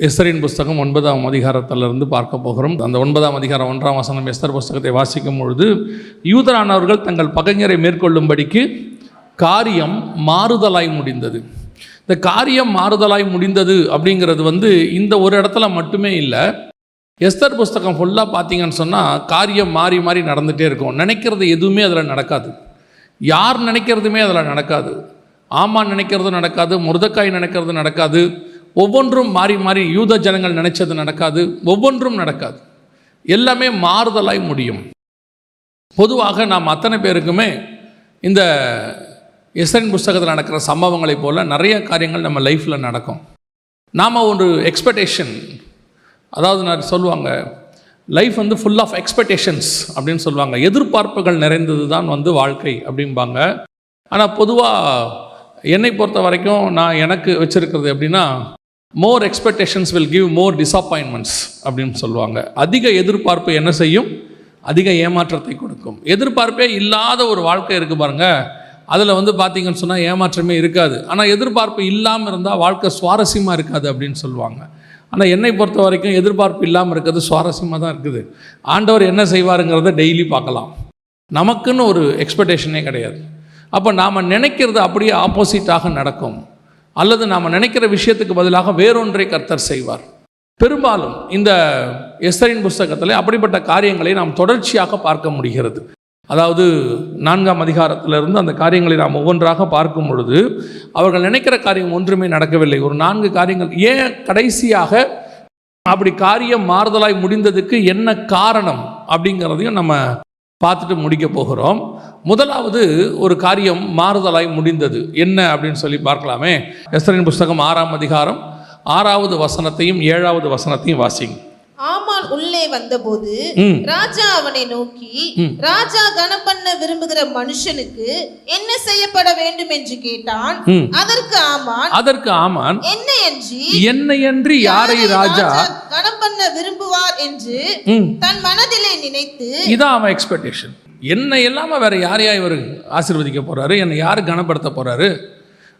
எஸ்தரின் புஸ்தகம் 9ஆம் அதிகாரத்திலிருந்து பார்க்க போகிறோம். அந்த 9ஆம் அதிகாரம் 1ஆம் வசனம் எஸ்தர் புஸ்தகத்தை வாசிக்கும் பொழுது, யூதரானவர்கள் தங்கள் பகைஞரை மேற்கொள்ளும்படிக்கு காரியம் மாறுதலாய் முடிந்தது. இந்த காரியம் மாறுதலாய் முடிந்தது அப்படிங்கிறது இந்த ஒரு இடத்துல மட்டுமே இல்லை. எஸ்தர் புஸ்தகம் ஃபுல்லாக பார்த்தீங்கன்னு சொன்னால் காரியம் மாறி மாறி நடந்துகிட்டே இருக்கும். நினைக்கிறது எதுவுமே அதில் நடக்காது. யார் நினைக்கிறதுமே அதில் நடக்காது. ஆமான் நினைக்கிறது நடக்காது, முர்தக்காய் நினைக்கிறது நடக்காது. ஒவ்வொன்றும் மாறி மாறி யூத ஜனங்கள் நினைச்சது நடக்காது. ஒவ்வொன்றும் நடக்காது. எல்லாமே மாறுதலாய் முடியும். பொதுவாக நாம் அத்தனை பேருக்குமே இந்த எஸ்தரின் புஸ்தகத்தில் நடக்கிற சம்பவங்களைப் போல் நிறைய காரியங்கள் நம்ம லைஃப்பில் நடக்கும். நாம் ஒரு எக்ஸ்பெக்டேஷன், அதாவது சொல்லுவாங்க லைஃப் ஃபுல் ஆஃப் எக்ஸ்பெக்டேஷன்ஸ் அப்படின்னு சொல்லுவாங்க. எதிர்பார்ப்புகள் நிறைந்தது தான் வாழ்க்கை அப்படிம்பாங்க. ஆனால் பொதுவாக என்னை பொறுத்த வரைக்கும் நான் எனக்கு வச்சுருக்கிறது எப்படின்னா, more expectations will give more disappointments அப்படின்னு சொல்லுவாங்க. அதிக எதிர்பார்ப்பு என்ன செய்யும்? அதிக ஏமாற்றத்தை கொடுக்கும். எதிர்பார்ப்பே இல்லாத ஒரு வாழ்க்கை இருக்குது பாருங்கள், அதில் பார்த்தீங்கன்னு சொன்னால் ஏமாற்றமே இருக்காது. ஆனால் எதிர்பார்ப்பு இல்லாமல் இருந்தால் வாழ்க்கை சுவாரஸ்யமாக இருக்காது அப்படின்னு சொல்லுவாங்க. ஆனால் என்னை பொறுத்த வரைக்கும் எதிர்பார்ப்பு இல்லாமல் இருக்கிறது சுவாரஸ்யமாக தான் இருக்குது. ஆண்டவர் என்ன செய்வாருங்கிறத டெய்லி பார்க்கலாம். நமக்குன்னு ஒரு எக்ஸ்பெக்டேஷனே கிடையாது. அப்போ நாம் நினைக்கிறது அப்படியே ஆப்போசிட்டாக நடக்கும், அல்லது நாம் நினைக்கிற விஷயத்துக்கு பதிலாக வேறொன்றை கர்த்தர் செய்வார். பெரும்பாலும் இந்த எஸ்தரின் புஸ்தகத்தில் அப்படிப்பட்ட காரியங்களை நாம் தொடர்ச்சியாக பார்க்க முடிகிறது. அதாவது 4ஆம் அதிகாரத்திலிருந்து அந்த காரியங்களை நாம் ஒவ்வொன்றாக பார்க்கும் பொழுது அவர்கள் நினைக்கிற காரியம் ஒன்றுமே நடக்கவில்லை. ஒரு 4 காரியங்கள். ஏன் கடைசியாக அப்படி காரியம் மாறுதலாய் முடிந்ததுக்கு என்ன காரணம் அப்படிங்கிறதையும் நம்ம பார்த்துட்டு முடிக்க போகிறோம். முதலாவது ஒரு காரியம் மாறுதலாய் முடிந்தது என்ன அப்படின்னு சொல்லி பார்க்கலாமே. எஸ்தரின் புஸ்தகம் 6ஆம் அதிகாரம் 6வது வசனத்தையும் 7வது வசனத்தையும் வாசிங்க. ஆமான் உள்ளே வந்தபோது ராஜா அவனை நோக்கி, ராஜா கனம் பண்ண விரும்புகிற மனுஷனுக்கு என்ன செய்யப்பட வேண்டும் என்று கேட்டான். அதற்கு ஆமான் என்னையன்றி யாரை ராஜா கனம் பண்ண விரும்புவார் என்று தன் மனதிலே நினைத்து, இதான் அவன் எக்ஸ்பெக்டேஷன். என்னை இல்லாம வேற யாரையா இவர் ஆசீர்வதிக்க போறாரு, என்னை யாரு கனப்படுத்த போறாரு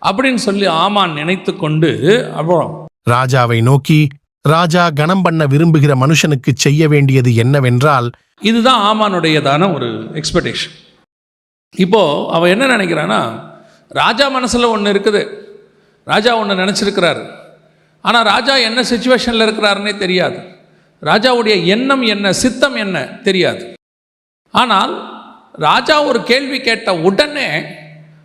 அப்படின்னு சொல்லி ஆமான் நினைத்து கொண்டு அப்புறம் ராஜாவை நோக்கி, ராஜா கனம் பண்ண விரும்புகிற மனுஷனுக்கு செய்ய வேண்டியது என்னவென்றால், இதுதான் ஆமானுடையதான ஒரு எக்ஸ்பெக்டேஷன். இப்போ அவன் என்ன நினைக்கிறான்னா, ராஜா மனசுல ஒன்று இருக்குது, ராஜா ஒன்று நினைச்சிருக்கிறாரு. ஆனால் ராஜா என்ன சிச்சுவேஷன்ல இருக்கிறாருன்னே தெரியாது. ராஜாவுடைய எண்ணம் என்ன, சித்தம் என்ன தெரியாது. ஆனால் ராஜா ஒரு கேள்வி கேட்ட உடனே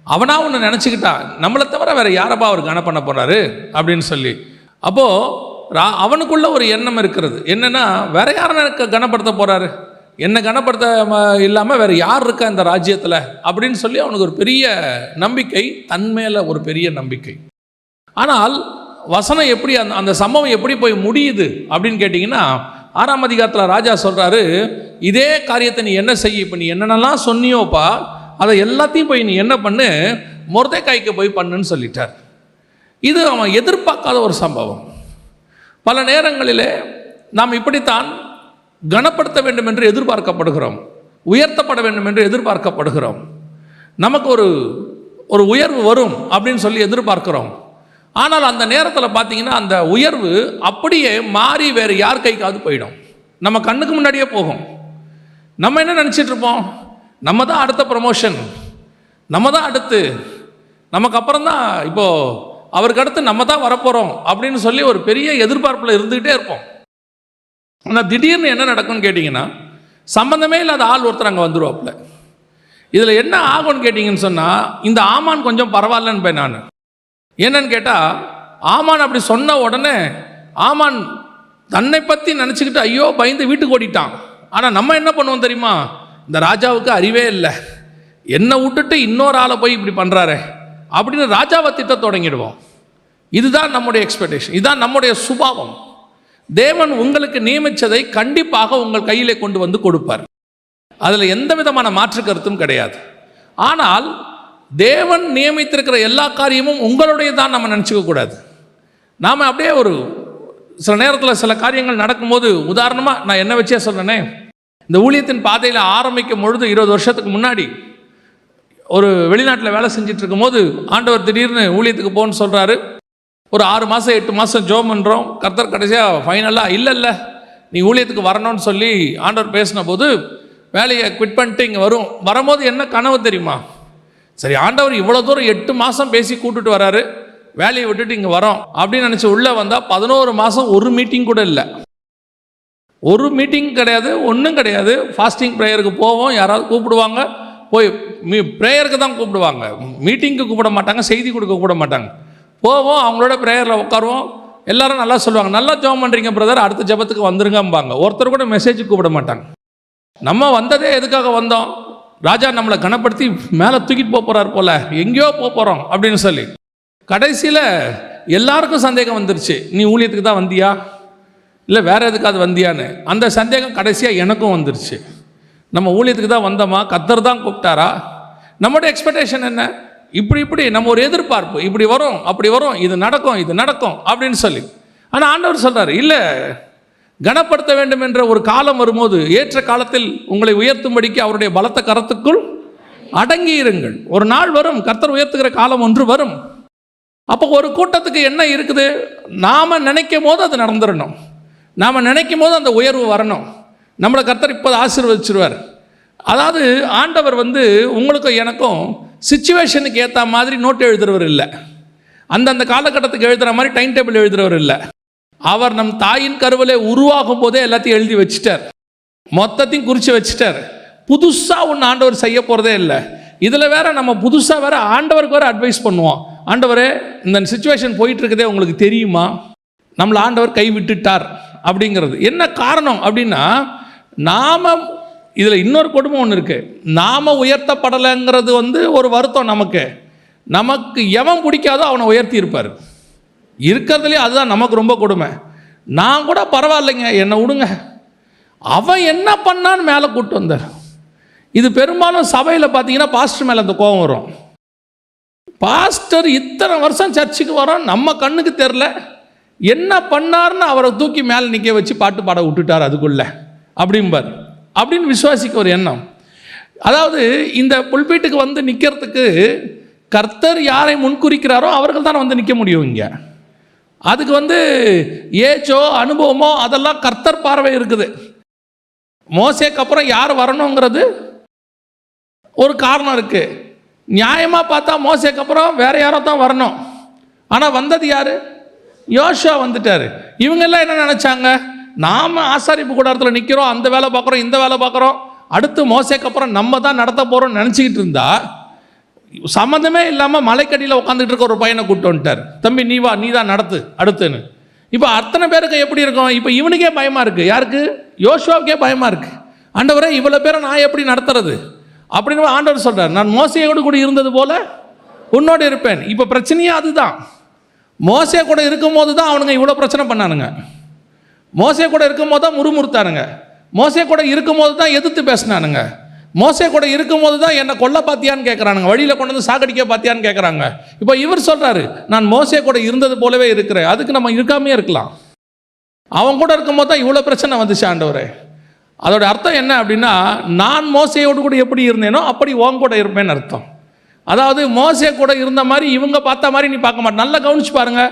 அவனா ஒன்று நினச்சிக்கிட்டான், நம்மளை தவிர வேற யாரப்பா அவர் கனம் பண்ண போறாரு அப்படின்னு சொல்லி. அப்போது அவனுக்குள்ள ஒரு எண்ணம் இருக்கிறது. என்னன்னா, வேற யாரை கனப்படுத்த போறாரு, என்ன கனப்படுத்த இல்லாமல் வேற யார் இருக்கா இந்த ராஜ்யத்தில் அப்படின்னு சொல்லி அவனுக்கு ஒரு பெரிய நம்பிக்கை, தன்மேல ஒரு பெரிய நம்பிக்கை. ஆனால் வசனம் எப்படி அந்த சம்பவம் எப்படி போய் முடியுது அப்படின்னு கேட்டிங்கன்னா, 6ஆம் அதிகாரத்தில் ராஜா சொல்றாரு, இதே காரியத்தை நீ என்ன செய்ய, இப்போ நீ என்னென்னலாம் சொன்னியோப்பா அதை எல்லாத்தையும் போய் நீ என்ன பண்ணு, முர்தக்காய்க்கு போய் பண்ணுன்னு சொல்லிட்டார். இது அவன் எதிர்பார்க்காத ஒரு சம்பவம். பல நேரங்களிலே நாம் இப்படித்தான் கனப்படுத்த வேண்டும் என்று எதிர்பார்க்கப்படுகிறோம், உயர்த்தப்பட வேண்டும் என்று எதிர்பார்க்கப்படுகிறோம். நமக்கு ஒரு உயர்வு வரும் அப்படின்னு சொல்லி எதிர்பார்க்கிறோம். ஆனால் அந்த நேரத்தில் பார்த்தீங்கன்னா அந்த உயர்வு அப்படியே மாறி வேறு யார் கைக்காவது போயிடும், நம்ம கண்ணுக்கு முன்னாடியே போகும். நம்ம என்ன நினச்சிட்டு இருப்போம், நம்ம தான் அடுத்த ப்ரமோஷன், நம்ம தான் அடுத்து, நமக்கு அப்புறம் தான் இப்போது அவருக்கு அடுத்து நம்ம தான் வரப்போகிறோம் அப்படின்னு சொல்லி ஒரு பெரிய எதிர்பார்ப்பில் இருந்துக்கிட்டே இருப்போம். ஆனால் திடீர்னு என்ன நடக்கும்னு கேட்டிங்கன்னா, சம்பந்தமே இல்லாத ஆள் ஒருத்தர் அங்கே வந்துடுவாப்புல. இதில் என்ன ஆகும்னு கேட்டிங்கன்னு சொன்னால், இந்த ஆமான் கொஞ்சம் பரவாயில்லன்னு போய் நான் என்னன்னு கேட்டால், ஆமான் அப்படி சொன்ன உடனே ஆமான் தன்னை பற்றி நினச்சிக்கிட்டு ஐயோ பயந்து வீட்டுக்கு ஓடிட்டான். ஆனால் நம்ம என்ன பண்ணுவோம் தெரியுமா, இந்த ராஜாவுக்கு அறிவே இல்லை, என்னை விட்டுட்டு இன்னொரு ஆளை போய் இப்படி பண்ணுறாரு அப்படின்னு ராஜாவை திட்ட தொடங்கிடுவோம். இதுதான் நம்முடைய எக்ஸ்பெக்டேஷன், இதுதான் நம்முடைய சுபாவம். தேவன் உங்களுக்கு நியமித்ததை கண்டிப்பாக உங்கள் கையிலே கொண்டு வந்து கொடுப்பார், அதில் எந்த விதமான மாற்று கருத்தும் கிடையாது. ஆனால் தேவன் நியமித்திருக்கிற எல்லா காரியமும் உங்களுடைய தான் நம்ம நினச்சிக்க கூடாது. நாம் அப்படியே சில நேரத்தில் சில காரியங்கள் நடக்கும்போது, உதாரணமாக நான் என்ன வச்சே சொல்கிறேனே, இந்த ஊழியத்தின் பாதையில் ஆரம்பிக்கும் பொழுது 20 வருஷத்துக்கு முன்னாடி ஒரு வெளிநாட்டில் வேலை செஞ்சுட்டு இருக்கும்போது ஆண்டவர் திடீர்னு ஊழியத்துக்கு போன்னு சொல்கிறாரு. ஒரு 6 மாதம் 8 மாதம் ஜெபம் பண்ணுறோம். கர்த்தர் கடைசியாக ஃபைனலாக இல்லை நீ ஊழியத்துக்கு வரணும்னு சொல்லி ஆண்டவர் பேசின போது வேலையை குவிட் பண்ணிட்டு இங்கே வரும்போது என்ன கனவு தெரியுமா? சரி, ஆண்டவர் இவ்வளோ தூரம் 8 மாதம் பேசி கூட்டுட்டு வராரு, வேலையை விட்டுட்டு இங்கே வரோம் அப்படின்னு நினச்சி உள்ளே வந்தால் 11 மாதம் ஒரு மீட்டிங் கூட இல்லை. ஒரு மீட்டிங் கிடையாது, ஒன்றும் கிடையாது. ஃபாஸ்டிங் ப்ரேயருக்கு போவோம், யாராவது கூப்பிடுவாங்க, போய் ப்ரேயருக்கு தான் கூப்பிடுவாங்க, மீட்டிங்க்கு கூப்பிட மாட்டாங்க, செய்தி கொடுக்க கூட மாட்டாங்க. போவோம், அவங்களோட ப்ரேயரில் உட்காருவோம். எல்லாரும் நல்லா சொல்லுவாங்க, நல்லா ஜெபம் பண்ணுறீங்க பிரதர், அடுத்த ஜெபத்துக்கு வந்துருங்கம்பாங்க. ஒருத்தர் கூட மெசேஜுக்கு கூப்பிட மாட்டாங்க. நம்ம வந்ததே எதுக்காக வந்தோம்? ராஜா நம்மளை கனப்படுத்தி மேலே தூக்கிட்டு போகிறார் போல, எங்கேயோ போகிறோம் அப்படின்னு சொல்லி. கடைசியில் எல்லாருக்கும் சந்தேகம் வந்துருச்சு, நீ ஊழியத்துக்கு தான் வந்தியா இல்லை வேறு எதுக்காவது வந்தியான்னு. அந்த சந்தேகம் கடைசியாக எனக்கும் வந்துருச்சு. நம்ம ஊழியத்துக்கு தான் வந்தோமா, கர்த்தர் தான் கூப்பிட்டாரா? நம்மளுடைய எக்ஸ்பெக்டேஷன் என்ன? இப்படி நம்ம ஒரு எதிர்பார்ப்பு, இப்படி வரும் அப்படி வரும், இது நடக்கும் அப்படின்னு சொல்லி. ஆனால் ஆண்டவர் சொல்கிறார், இல்லை, கனப்படுத்த வேண்டும் என்ற ஒரு காலம் வரும்போது ஏற்ற காலத்தில் உங்களை உயர்த்தும்படிக்கு அவருடைய பலத்த கரத்துக்குள் அடங்கி இருங்கள். ஒரு நாள் வரும், கர்த்தர் உயர்த்துகிற காலம் ஒன்று வரும். அப்போ ஒரு கூட்டத்துக்கு என்ன இருக்குது? நாம் நினைக்கும் போது அது நடந்துடணும், நாம் நினைக்கும் போது அந்த உயர்வு வரணும். நம்மளை கர்த்தர் இப்போது ஆசீர்வதிச்சிருவார். அதாவது ஆண்டவர் உங்களுக்கும் எனக்கும் சிச்சுவேஷனுக்கு ஏற்ற மாதிரி நோட்டு எழுதுறவர் இல்லை, அந்தந்த காலகட்டத்துக்கு எழுதுகிற மாதிரி டைம் டேபிள் எழுதுறவர் இல்லை. அவர் நம் தாயின் கருவிலே உருவாகும் போதே எல்லாத்தையும் எழுதி வச்சுட்டார், மொத்தத்தையும் குறித்து வச்சுட்டார். புதுசாக ஒன்று ஆண்டவர் செய்ய போகிறதே இல்லை. இதில் வேற நம்ம புதுசாக வேற ஆண்டவருக்கு வேறு அட்வைஸ் பண்ணுவோம். ஆண்டவரே, இந்த சிச்சுவேஷன் போயிட்டு இருக்குதே உங்களுக்கு தெரியுமா? நம்மளை ஆண்டவர் கைவிட்டுட்டார் அப்படிங்கிறது என்ன காரணம் அப்படின்னா, நாம் இதில் இன்னொரு கொடுமை ஒன்று இருக்குது. நாம் உயர்த்தப்படலைங்கிறது ஒரு வருத்தம். நமக்கு எவன் பிடிக்காதோ அவனை உயர்த்தி இருப்பார். இருக்கிறதுலே அதுதான் நமக்கு ரொம்ப கொடுமை. நான் கூட பரவாயில்லைங்க, என்னை விடுங்க, அவன் என்ன பண்ணான்னு மேலே கூப்பிட்டு வந்தார். இது பெரும்பாலும் சபையில் பார்த்தீங்கன்னா பாஸ்டர் மேலே அந்த கோபம் வரும். பாஸ்டர் இத்தனை வருஷம் சர்ச்சுக்கு வரோம், நம்ம கண்ணுக்கு தெரில, என்ன பண்ணார்னு அவரை தூக்கி மேலே நிற்க வச்சு பாட்டு பாட விட்டுட்டார் அதுக்குள்ளே அப்படிம்பார். அப்படின்னு விசுவாசிக்க ஒரு எண்ணம். அதாவது இந்த புல்பீட்டுக்கு நிற்கிறதுக்கு கர்த்தர் யாரை முன்குறிக்கிறாரோ அவர்கள் தான் நிற்க முடியும். இங்கே அதுக்கு ஏஜோ அனுபவமோ அதெல்லாம் கர்த்தர் பார்வை இருக்குது. மோசேக்கு அப்புறம் யார் வரணுங்கிறது ஒரு காரணம் இருக்குது. நியாயமாக பார்த்தா மோசேக்கு அப்புறம் வேறு யாரோ தான் வரணும். ஆனால் வந்தது யார்? யோசுவா வந்துட்டார். இவங்கெல்லாம் என்ன நினச்சாங்க? நாம் ஆசாரிப்பு கூடாரத்தில் நிற்கிறோம், அந்த வேலை பார்க்குறோம், இந்த வேலை பார்க்குறோம், அடுத்து மோசேக்கு அப்புறம் நம்ம தான் நடத்த போகிறோம்னு நினச்சிக்கிட்டு இருந்தா, சம்மந்தமே இல்லாமல் மலைக்கடியில் உட்காந்துட்டு இருக்க ஒரு பையனை கூப்பிட்டு வந்துட்டார். தம்பி நீ வா, நீ தான் நடத்து அடுத்துன்னு. இப்போ அத்தனை பேருக்கு எப்படி இருக்கும்? இப்போ இவனுக்கே பயமாக இருக்குது. யாருக்கு? யோசுவாவுக்கே பயமாக இருக்குது. ஆண்டவரே, இவ்வளோ பேரை நான் எப்படி நடத்துறது அப்படின்னு ஆண்டவர் சொல்கிறார். நான் மோசையோடு கூட இருந்தது போல உன்னோடு இருப்பேன். இப்போ பிரச்சனையே அதுதான். மோசே கூட இருக்கும்போது தான் அவனுங்க இவ்வளோ பிரச்சனை பண்ணானுங்க. மோசே கூட இருக்கும்போது தான் முறுமுறுத்தானுங்க. மோசே கூட இருக்கும்போது தான் எதிர்த்து பேசினானுங்க. மோசே கூட இருக்கும்போது தான் என்னை கொல்ல பார்த்தியான்னு கேட்குறானுங்க, வழியில் கொண்டு வந்து சாகடிக்க பார்த்தியான்னு கேட்குறாங்க. இப்போ இவர் சொல்கிறாரு, நான் மோசே கூட இருந்தது போலவே இருக்கிறேன். அதுக்கு நம்ம இருக்காமே இருக்கலாம். அவன் கூட இருக்கும்போது தான் இவ்வளோ பிரச்சனை வந்துச்சு ஆண்டவரே. அதோட அர்த்தம் என்ன அப்படின்னா, நான் மோசையோடு கூட எப்படி இருந்தேனோ அப்படி உன் கூட இருப்பேன்னு அர்த்தம். அதாவது மோசே கூட இருந்த மாதிரி இவங்க பார்த்த மாதிரி நீ பார்க்க மாட்டே. நல்லா கவனிச்சு பாருங்க.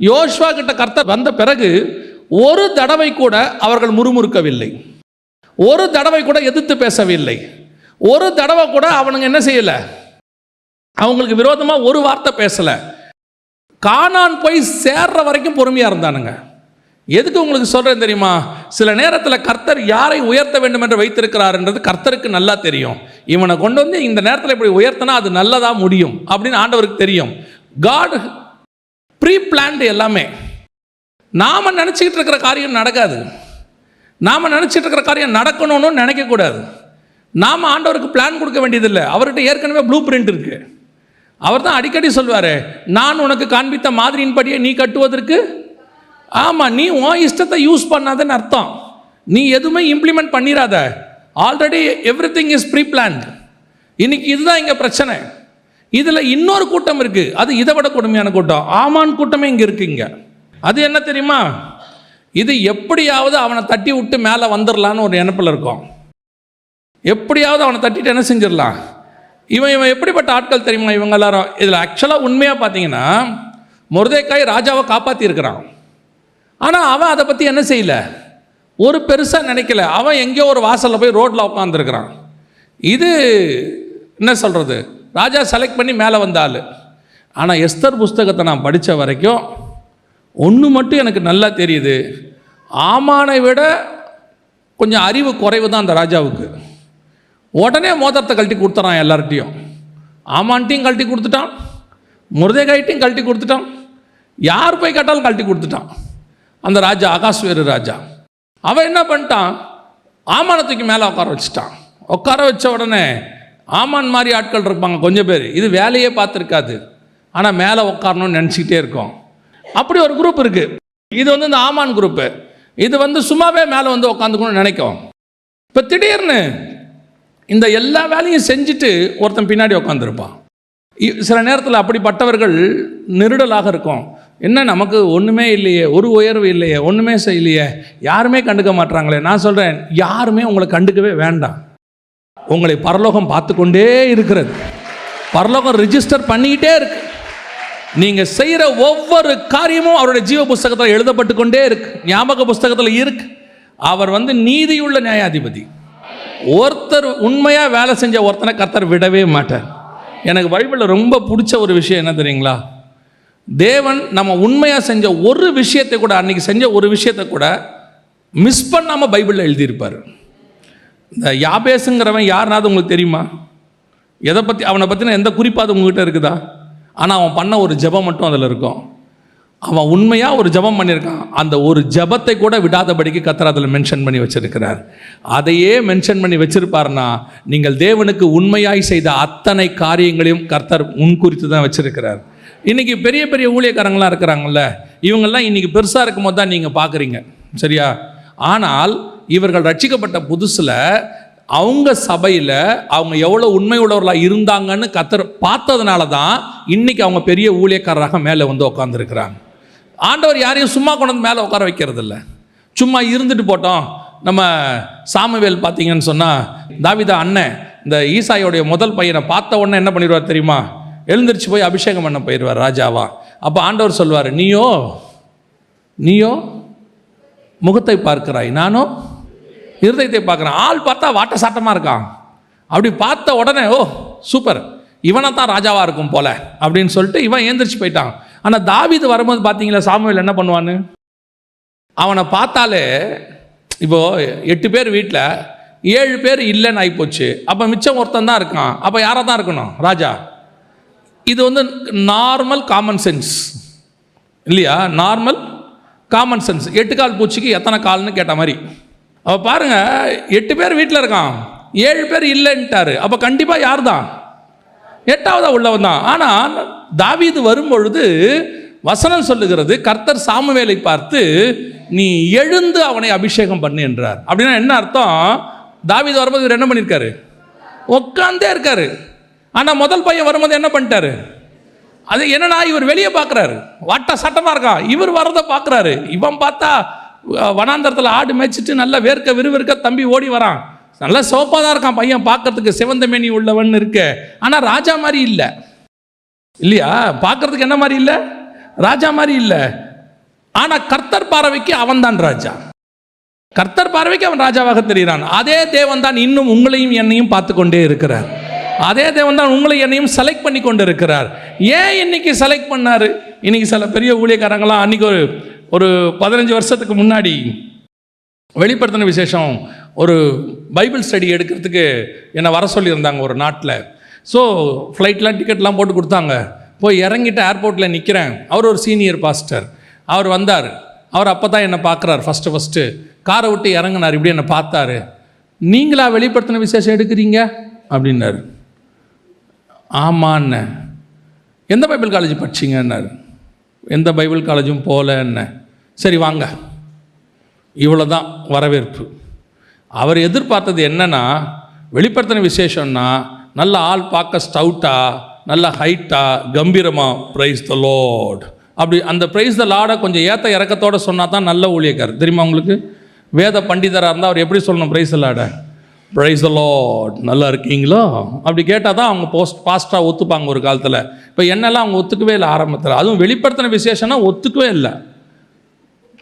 யோசுவா கிட்ட கர்த்தர் வந்த பிறகு ஒரு தடவை கூட அவர்கள் முறுமுறுக்கவில்லை, ஒரு தடவை கூட எதிர்த்து பேசவில்லை, ஒரு தடவை கூட அவனுங்க என்ன செய்யல, அவங்களுக்கு விரோதமாக ஒரு வார்த்தை பேசல. கானான் போய் சேர்ற வரைக்கும் பொறுமையாக இருந்தானுங்க. எதுக்கு உங்களுக்கு சொல்கிறேன் தெரியுமா? சில நேரத்தில் கர்த்தர் யாரை உயர்த்த வேண்டும் என்று வைத்திருக்கிறார்ன்றது கர்த்தருக்கு நல்லா தெரியும். இவனை கொண்டு வந்து இந்த நேரத்தில் இப்படி உயர்த்தினா அது நல்லதாக முடியும் அப்படின்னு ஆண்டவருக்கு தெரியும். காட் ப்ரீ பிளான்டு எல்லாமே. நாம் நினச்சிக்கிட்டு இருக்கிற காரியம் நடக்காது. நாம் நினச்சிட்டு இருக்கிற காரியம் நடக்கணும்னு நினைக்கக்கூடாது. நாம் ஆண்டவருக்கு பிளான் கொடுக்க வேண்டியதில்லை. அவர்கிட்ட ஏற்கனவே ப்ளூ பிரிண்ட் இருக்குது. அவர் தான் அடிக்கடி சொல்வார், நான் உனக்கு காண்பித்த மாதிரியின்படியே நீ கட்டுவதற்கு, ஆமாம், நீ உன் இஷ்டத்தை யூஸ் பண்ணாதன்னு அர்த்தம். நீ எதுவுமே இம்ப்ளிமெண்ட் பண்ணிடாத. Already everything is pre planned. இன்னைக்கு இதுதான் இங்கே பிரச்சனை. இதில் இன்னொரு கூட்டம் இருக்குது, அது இதை விட கொடுமையான கூட்டம். ஆமான் கூட்டமே இங்கே இருக்குங்க. அது என்ன தெரியுமா? இது எப்படியாவது அவனை தட்டி விட்டு மேலே வந்துடலான்னு ஒரு நினைப்பில் இருக்கும். எப்படியாவது அவனை தட்டிட்டு என்ன செஞ்சிடலாம். இவன் எப்படிப்பட்ட ஆட்கள் தெரியுமா? இவங்க எல்லாரும் இதில் ஆக்சுவலாக உண்மையாக பார்த்தீங்கன்னா மொர்தெக்காய் ராஜாவை காப்பாற்றியிருக்கிறான். ஆனால் அவன் அதை பற்றி என்ன செய்யல, ஒரு பெருசாக நினைக்கல. அவன் எங்கேயோ ஒரு வாசலில் போய் ரோட்டில் உட்காந்துருக்கிறான். இது என்ன சொல்கிறது, ராஜா செலக்ட் பண்ணி மேலே வந்தாள். ஆனால் எஸ்தர் புஸ்தகத்தை நான் படித்த வரைக்கும் ஒன்று மட்டும் எனக்கு நல்லா தெரியுது, ஆமானை விட கொஞ்சம் அறிவு குறைவு தான் அந்த ராஜாவுக்கு. உடனே மோதிரத்தை கழட்டி கொடுத்துறான் எல்லார்ட்டையும். ஆமான்ட்டையும் கழட்டி கொடுத்துட்டான், மொர்தெக்காய்ட்டையும் கழட்டி கொடுத்துட்டான், யார் போய் கேட்டாலும் கழட்டி கொடுத்துட்டான் அந்த ராஜா, அகாஸ்வேரு ராஜா. அவன் என்ன பண்ணிட்டான், ஆமானத்துக்கு மேலே உட்கார வச்சுட்டான். உட்கார வச்ச உடனே ஆமான் மாதிரி ஆட்கள் இருப்பாங்க கொஞ்சம் பேர், இது வேலையே பார்த்துருக்காது, ஆனால் மேலே உட்காரணும்னு நினச்சிக்கிட்டே இருக்கோம். அப்படி ஒரு குரூப் இருக்குது. இது இந்த ஆமான் குரூப்பு. இது சும்மாவே மேலே உட்காந்துக்கணும்னு நினைக்கும். இப்போ திடீர்னு இந்த எல்லா வேலையும் செஞ்சுட்டு ஒருத்தன் பின்னாடி உட்காந்துருப்பான். சில நேரத்தில் அப்படிப்பட்டவர்கள் நெருடலாக இருக்கும். என்ன நமக்கு ஒன்றுமே இல்லையே, ஒரு உயர்வு இல்லையே, ஒன்றுமே செய்யலையே, யாருமே கண்டுக்க மாட்டாங்களே. நான் சொல்கிறேன், யாருமே உங்களை கண்டுக்கவே வேண்டாம். உங்களை பரலோகம் பார்த்து கொண்டே இருக்கிறது. பரலோகம் ரிஜிஸ்டர் பண்ணிக்கிட்டே இருக்கு. நீங்கள் செய்கிற ஒவ்வொரு காரியமும் அவருடைய ஜீவ புஸ்தகத்தில் எழுதப்பட்டு கொண்டே இருக்கு, ஞாபக புஸ்தகத்தில் இருக்கு. அவர் நீதியுள்ள நியாயாதிபதி. ஒருத்தர் உண்மையாக வேலை செஞ்ச ஒருத்தனை கர்த்தர் விடவே மாட்டார். எனக்கு பைபிளில் ரொம்ப பிடிச்ச ஒரு விஷயம் என்ன தெரியுங்களா, தேவன் நம்ம உண்மையாக செஞ்ச ஒரு விஷயத்தை கூட, அன்றைக்கி செஞ்ச ஒரு விஷயத்தை கூட மிஸ் பண்ணாமல் பைபிளில் எழுதியிருப்பார். இந்த யாபேசுங்கிறவன் யாருனாவது உங்களுக்கு தெரியுமா? எதை பற்றி, அவனை பற்றின எந்த குறிப்பாவது உங்ககிட்ட இருக்குதா? ஆனால் அவன் பண்ண ஒரு ஜெபம் மட்டும் அதில் இருக்கும். அவன் உண்மையாக ஒரு ஜெபம் பண்ணியிருக்கான். அந்த ஒரு ஜெபத்தை கூட விடாதபடிக்கு கர்த்தர் அதில் மென்ஷன் பண்ணி வச்சிருக்கிறார். அதையே மென்ஷன் பண்ணி வச்சிருப்பாருன்னா, நீங்கள் தேவனுக்கு உண்மையாய் செய்த அத்தனை காரியங்களையும் கர்த்தர் முன்குறித்து தான் வச்சிருக்கிறார். இன்றைக்கி பெரிய பெரிய ஊழியக்காரங்களாம் இருக்கிறாங்கல்ல, இவங்கெல்லாம் இன்றைக்கி பெருசாக இருக்கும் போது தான் நீங்கள் பார்க்குறீங்க, சரியா? ஆனால் இவர்கள் ரட்சிக்கப்பட்ட புதுசில் அவங்க சபையில் அவங்க எவ்வளோ உண்மை உள்ளவர்களாக இருந்தாங்கன்னு கர்த்தர் பார்த்ததுனால தான் இன்றைக்கி அவங்க பெரிய ஊழியக்காரராக மேலே உட்காந்துருக்கிறாங்க. ஆண்டவர் யாரையும் சும்மா கொண்டு மேலே உட்கார வைக்கிறது இல்லை. சும்மா இருந்துட்டு போட்டோம். நம்ம சாமுவேல் பார்த்தீங்கன்னு சொன்னால், தாவீது அண்ணன் இந்த ஈசாயோடைய முதல் பையனை பார்த்த உடனே என்ன பண்ணிடுவார் தெரியுமா? எழுந்திரிச்சு போய் அபிஷேகம் பண்ண போயிடுவார் ராஜாவா. அப்போ ஆண்டவர் சொல்வார், நீயோ முகத்தை பார்க்கிறாய், நானும் இருதயத்தை பார்க்குறேன். ஆள் பார்த்தா வாட்ட சாட்டமாக இருக்கான். அப்படி பார்த்த உடனே ஓ சூப்பர், இவனை தான் ராஜாவாக இருக்கும் போல அப்படின்னு சொல்லிட்டு இவன் ஏந்திரிச்சு போயிட்டான். ஆனால் தாவீது வரும்போது பார்த்தீங்களா, சாமுவேல் என்ன பண்ணுவான்னு, அவனை பார்த்தாலே, இப்போது 8 பேர் வீட்டில் 7 பேர் இல்லைன்னு ஆகிப்போச்சு. அப்போ மிச்சம் ஒருத்தன் தான் இருக்கான். அப்போ யாராக தான் இருக்கணும்? ராஜா. இது நார்மல் காமன் சென்ஸ் இல்லையா? Normal common sense. 8 கால் பூச்சிக்கு எத்தனை கால்னு கேட்ட மாதிரி. அப்போ பாருங்கள், 8 பேர் வீட்டில் இருக்கான், 7 பேர் இல்லைன்ட்டாரு. அப்போ கண்டிப்பாக யார் தான்? 8ஆவதா உள்ளவன் தான். ஆனால் தாவீது வரும்பொழுது வசனம் சொல்லுகிறது, கர்த்தர் சாமுவேலை பார்த்து நீ எழுந்து அவனை அபிஷேகம் பண்ணு என்றார். அப்படின்னா என்ன அர்த்தம்? தாவீது வரும்போது இவர் என்ன பண்ணியிருக்காரு? உட்காந்தே இருக்காரு. ஆனால் முதல் பையன் வரும்போது என்ன பண்ணிட்டாரு? அது என்னன்னா, இவர் வெளியே பார்க்குறாரு, வாட்டா சட்டமாக இருக்கான். இவர் வரதை பார்க்குறாரு. இவன் பார்த்தா வனாந்தரத்தில் ஆடு மேய்ச்சிட்டு நல்லா வேர்க்க விறுவிறுக்க தம்பி ஓடி வரான். நல்லா சோப்பாக தான் இருக்கான் பையன், பார்க்கறதுக்கு சிவந்த மேனி உள்ளவன் இருக்கு. ஆனால் ராஜா மாதிரி இல்லை இல்லையா? பார்க்கறதுக்கு என்ன மாதிரி இல்லை? ராஜா மாதிரி இல்லை. ஆனால் கர்த்தர் பார்வைக்கு அவன் தான் ராஜா. கர்த்தர் பார்வைக்கு அவன் ராஜாவாக தெரிகிறான். அதே தேவன் தான் இன்னும் உங்களையும் என்னையும் பார்த்து கொண்டே இருக்கிறார். அதே தேவன் தான் உங்களை என்னையும் செலக்ட் பண்ணி கொண்டு இருக்கிறார். ஏன் இன்னைக்கு செலக்ட் பண்ணார்? இன்னைக்கு சில பெரிய ஊழியக்காரங்களாம் அன்றைக்கி ஒரு 15 வருஷத்துக்கு முன்னாடி வெளிப்படுத்தின விசேஷம் ஒரு பைபிள் ஸ்டடி எடுக்கிறதுக்கு என்னை வர சொல்லியிருந்தாங்க ஒரு நாட்டில். ஸோ ஃப்ளைட்லாம் டிக்கெட்லாம் போட்டு கொடுத்தாங்க. போய் இறங்கிட்டு ஏர்போர்ட்டில் நிற்கிறேன். அவர் ஒரு சீனியர் பாஸ்டர். அவர் வந்தார். அவர் அப்போ தான் என்னை பார்க்குறாரு. ஃபஸ்ட்டு காரை விட்டு இறங்கினார். இப்படி என்னை பார்த்தாரு. நீங்களா வெளிப்படுத்தின விசேஷம் எடுக்கிறீங்க அப்படின்னாரு. ஆமாண்ண. எந்த பைபிள் காலேஜ் படிச்சிங்கன்னாரு. எந்த பைபிள் காலேஜும் போகலன்ன. சரி வாங்க. இவ்வளோ தான் வரவேற்பு. அவர் எதிர்பார்த்தது என்னன்னா, வெளிப்படுத்தின விசேஷம்னா நல்ல ஆள் பார்க்க ஸ்டவுட்டாக, நல்ல ஹைட்டாக, கம்பீரமாக ப்ரைஸ் த லார்ட் அப்படி அந்த ப்ரைஸ் த லார்டை கொஞ்சம் ஏற்ற இறக்கத்தோடு சொன்னால் தான் நல்ல ஊழியக்கார். தெரியுமா உங்களுக்கு? வேத பண்டிதராக இருந்தால் அவர் எப்படி சொல்லணும் ப்ரைஸ் த லார்டை? பிரைஸ் தி லார்ட், நல்லா இருக்கீங்களா? அப்படி கேட்டால் தான் அவங்க பாஸ்டாக ஒத்துப்பாங்க ஒரு காலத்தில். இப்போ என்னெல்லாம் அவங்க ஒத்துக்கவே இல்லை ஆரம்பத்தில். அதுவும் வெளிப்படுத்தின விசேஷம்னா ஒத்துக்கவே இல்லை.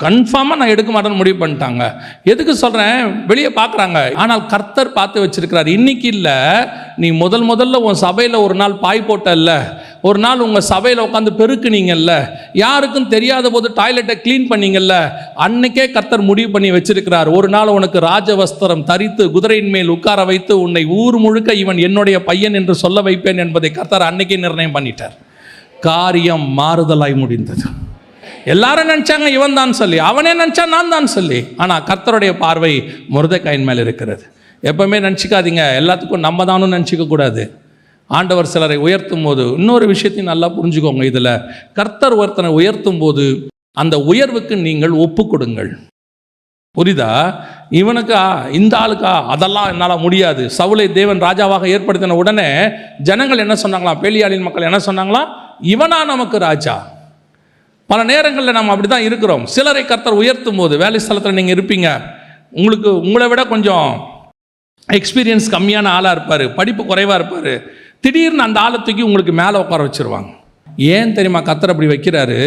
கன்ஃபார்மாக நான் எடுக்க மாட்டேன்னு முடிவு பண்ணிட்டாங்க. எதுக்கு சொல்கிறேன், வெளியே பார்க்குறாங்க, ஆனால் கர்த்தர் பார்த்து வச்சிருக்கிறார். இன்னைக்கு இல்லை, நீ முதல்ல உன் சபையில் ஒரு நாள் பாய் போட்டல்ல, ஒரு நாள் உங்கள் சபையில் உட்காந்து பெருக்குனீங்கல்ல, யாருக்கும் தெரியாத போது டாய்லெட்டை க்ளீன் பண்ணீங்கல்ல, அன்னைக்கே கர்த்தர் முடிவு பண்ணி வச்சிருக்கிறார். ஒரு நாள் உனக்கு ராஜவஸ்திரம் தரித்து குதிரையின் மேல் உட்கார வைத்து உன்னை ஊர் முழுக்க இவன் என்னுடைய பையன் என்று சொல்ல வைப்பேன் என்பதை கர்த்தர் அன்னைக்கே நிர்ணயம் பண்ணிட்டார். காரியம் மாறுதலாய் முடிந்தது. எல்லாரும் நினச்சாங்க இவன் தான் சொல்லி, அவனே நினச்சா நான் தான் சொல்லி. ஆனால் கர்த்தருடைய பார்வை மொர்தெக்காயின் மேல் இருக்கிறது. எப்பவுமே நினச்சிக்காதீங்க எல்லாத்துக்கும் நம்ம தானும் நினச்சிக்க கூடாது. ஆண்டவர் சிலரை உயர்த்தும் போது இன்னொரு விஷயத்தையும் நல்லா புரிஞ்சுக்கோங்க. இதில் கர்த்தர் ஒருத்தனை உயர்த்தும் போது அந்த உயர்வுக்கு நீங்கள் ஒப்பு கொடுங்கள். புரியுதா? இவனுக்கா இந்த ஆளுக்கா அதெல்லாம் என்னால் முடியாது. சவுலை தேவன் ராஜாவாக ஏற்படுத்தின உடனே ஜனங்கள் என்ன சொன்னாங்களாம், பேலியாளின் மக்கள் என்ன சொன்னாங்களாம், இவனா நமக்கு ராஜா. பல நேரங்களில் நம்ம அப்படி தான் இருக்கிறோம். சிலரை கர்த்தர் உயர்த்தும் போது, வேலை ஸ்தலத்தில் நீங்கள் இருப்பீங்க, உங்களை விட கொஞ்சம் எக்ஸ்பீரியன்ஸ் கம்மியான ஆளாக இருப்பார், படிப்பு குறைவாக இருப்பார், திடீர்னு அந்த ஆளை தூக்கி உங்களுக்கு மேலே உட்கார வச்சுருவாங்க. ஏன் தெரியுமா கர்த்தர் அப்படி வைக்கிறாரு?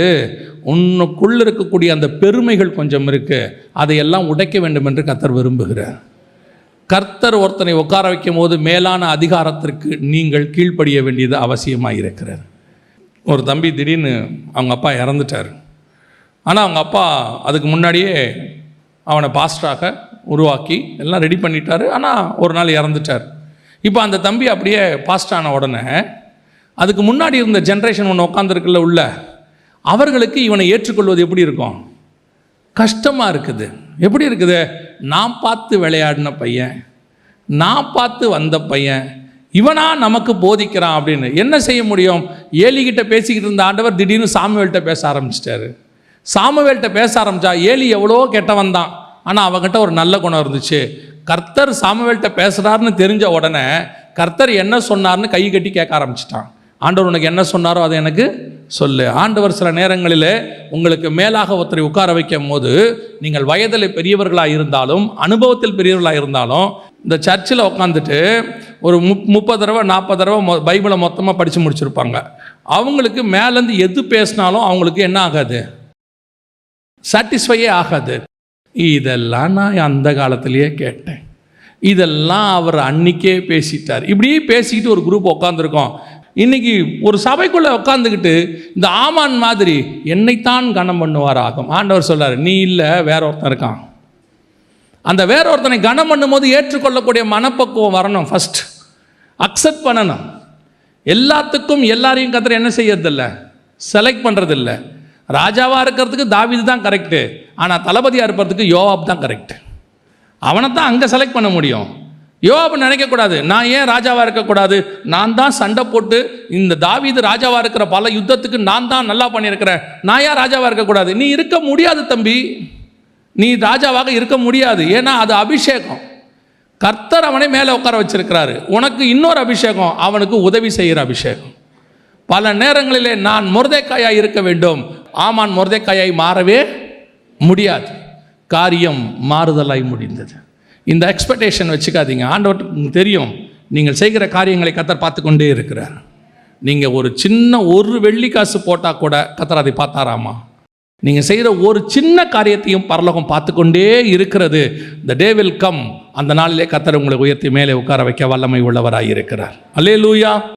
உன்னுக்குள்ளே இருக்கக்கூடிய அந்த பெருமைகள் கொஞ்சம் இருக்குது, அதையெல்லாம் உடைக்க வேண்டும் என்று கர்த்தர் விரும்புகிறார். கர்த்தர் ஒருத்தனை உட்கார வைக்கும் போது மேலான அதிகாரத்திற்கு நீங்கள் கீழ்ப்படிய வேண்டியது அவசியமாக இருக்கிறது. ஒரு தம்பி திடீர்னு அவங்க அப்பா இறந்துட்டார். ஆனால் அவங்க அப்பா அதுக்கு முன்னாடியே அவனை பாஸ்டராக உருவாக்கி எல்லாம் ரெடி பண்ணிட்டார். ஆனால் ஒரு நாள் இறந்துட்டார். இப்போ அந்த தம்பி அப்படியே பாஸ்டர் ஆன உடனே அதுக்கு முன்னாடி இருந்த ஜென்ரேஷன் ஒன்று உட்காந்துருக்குல்ல உள்ள, அவர்களுக்கு இவனை ஏற்றுக்கொள்வது எப்படி இருக்கும்? கஷ்டமாக இருக்குது. எப்படி இருக்குது? நான் பார்த்து விளையாடின பையன், நான் பார்த்து வந்த பையன், இவனா நமக்கு போதிக்கிறான் அப்படின்னு என்ன செய்ய முடியும்? ஏலிகிட்ட பேசிக்கிட்டு இருந்த ஆண்டவர் திடீர்னு சாமுவேல்கிட்ட பேச ஆரம்பிச்சிட்டாரு. சாமுவேல்கிட்ட பேச ஆரம்பித்தா ஏலி எவ்வளோ கெட்டவன் தான், ஆனால் அவங்ககிட்ட ஒரு நல்ல குணம் இருந்துச்சு. கர்த்தர் சாமுவேல்கிட்ட பேசுகிறாருன்னு தெரிஞ்ச உடனே கர்த்தர் என்ன சொன்னார்னு கை கட்டி கேட்க ஆரம்பிச்சிட்டான். ஆண்டவர் உனக்கு என்ன சொன்னாரோ அதை எனக்கு சொல்லு. ஆண்டவர் சில நேரங்களில் உங்களுக்கு மேலாக ஒருத்தரை உட்கார வைக்கும் போது நீங்கள் வயதில் பெரியவர்களாக இருந்தாலும் அனுபவத்தில் பெரியவர்களாக இருந்தாலும், இந்த சர்ச்சில் உட்காந்துட்டு ஒரு 30 தடவை 40 தடவை பைபிளை மொத்தமாக படித்து முடிச்சிருப்பாங்க. அவங்களுக்கு மேலேருந்து எது பேசினாலும் அவங்களுக்கு என்ன ஆகாது? சாட்டிஸ்ஃபையே ஆகாது. இதெல்லாம் நான் அந்த காலத்திலேயே கேட்டேன், இதெல்லாம் அவர் அன்னைக்கே பேசிட்டார். இப்படி பேசிக்கிட்டு ஒரு குரூப் உட்காந்துருக்கோம். இன்னைக்கு ஒரு சபைக்குள்ளே உட்காந்துக்கிட்டு இந்த ஆமான் மாதிரி என்னைத்தான் கனம் பண்ணுவார் ஆகும். ஆண்டவர் சொல்றாரு, நீ இல்லை, வேற ஒருத்தன் இருக்கான். அந்த வேற ஒருத்தனை கனம் பண்ணும் போது ஏற்றுக்கொள்ளக்கூடிய மனப்பக்குவம் வரணும். ஃபர்ஸ்ட் அக்செப்ட் பண்ணணும். எல்லாத்துக்கும் எல்லாரையும் கர்த்தர் என்ன செய்யறதில்ல, செலக்ட் பண்ணுறதில்ல. ராஜாவாக இருக்கிறதுக்கு தாவீது தான் கரெக்டு, ஆனால் தளபதியாக இருப்பதுக்கு யோவாப் தான் கரெக்டு. அவனை தான் அங்கே செலக்ட் பண்ண முடியும். யோவாப் நினைக்கக்கூடாது, நான் ஏன் ராஜாவாக இருக்கக்கூடாது, நான் தான் சண்டை போட்டு இந்த தாவீது ராஜாவாக இருக்கிற பல யுத்தத்துக்கு நான் தான் நல்லா பண்ணியிருக்கிறேன், நான் ஏன் ராஜாவாக இருக்கக்கூடாது? நீ இருக்க முடியாது தம்பி, நீ ராஜாவாக இருக்க முடியாது. ஏன்னா அது அபிஷேகம். கர்த்தர் அவனை மேலே உட்கார வச்சிருக்கிறாரு. உனக்கு இன்னொரு அபிஷேகம், அவனுக்கு உதவி செய்கிற அபிஷேகம். பல நேரங்களிலே நான் மொர்தெக்காயாய் இருக்க வேண்டும், ஆமான் மொர்தெக்காயாய் மாறவே முடியாது. காரியம் மாறுதலாய் முடிந்தது. இந்த எக்ஸ்பெக்டேஷன் வச்சுக்காதீங்க. ஆண்டவருக்கு தெரியும் நீங்கள் செய்கிற காரியங்களை கர்த்தர் பார்த்து கொண்டே இருக்கிறார். நீங்கள் ஒரு சின்ன ஒரு வெள்ளி காசு போட்டால் கூட கர்த்தர் அதை பார்த்தாராமா? நீங்கள் செய்கிற ஒரு சின்ன காரியத்தையும் பரலோகம் பார்த்து கொண்டே இருக்கிறது. the day will come, அந்த நாளிலே கர்த்தர் உங்களை உயர்த்தி மேலே உட்கார வைக்க வல்லமை உள்ளவராய் இருக்கிறார். அல்லேலூயா.